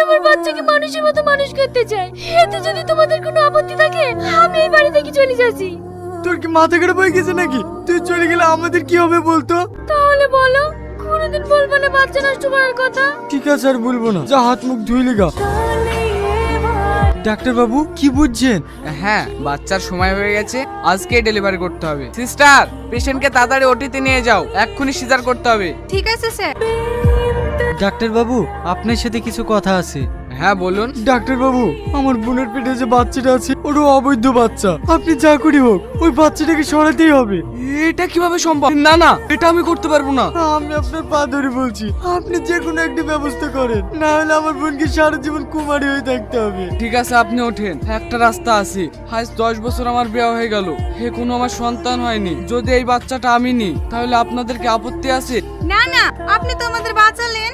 আমার বাচ্চাকে মানুষের মতো মানুষ করতে চাই। এতে যদি তোমাদের কোনো আপত্তি থাকে আমি এই বাড়ি থেকে চলে যাচ্ছি। তোর কি মাথা খারাপ হয়ে গেছে নাকি? তুই চলে গেলে আমাদের কি হবে বলতো? তাহলে বলো, কোনোদিন বলবো না বাচ্চা নষ্ট করার কথা। ঠিক আছে, আর বলবো না। যা হাত মুখ ধুই লেগা। ডাক্তার বাবু কি বুঝছেন? হ্যাঁ, বাচ্চার সময় হয়ে গেছে, আজকে ডেলিভারি করতে হবে। সিস্টার, পেশেন্টকে তাড়াতাড়ি ওটিতে নিয়ে যাও, এক্ষুনি সিজার করতে হবে। ঠিক আছে স্যার। ডাক্তার বাবু, আপনার সাথে কিছু কথা আছে। হ্যাঁ বলুন। ডাক্তার বাবু, আমার বোনের পেটে যে বাচ্চাটা আছে ওটা অবৈধ বাচ্চা। আপনি যা করি হোক ওই বাচ্চাটাকে সরাতেই হবে। এটা কিভাবে সম্ভব? না না, এটা আমি করতে পারবো না। আমি আপনার পা ধরে বলছি, আপনি যে কোনো একটা ব্যবস্থা করেন, না হলে আমার বোনকে সারা জীবন কুমারী হয়ে থাকতে হবে। ঠিক আছে, আপনি ওঠেন। একটা রাস্তা আছে। আজ 10 বছর আমার বিয়ে হয়ে গেল, এখনো আমার সন্তান হয়নি। যদি এই বাচ্চাটা আমি নিই তাহলে আপনাদের কি আপত্তি আছে? না না, আপনি তো আমাদের বাঁচালেন।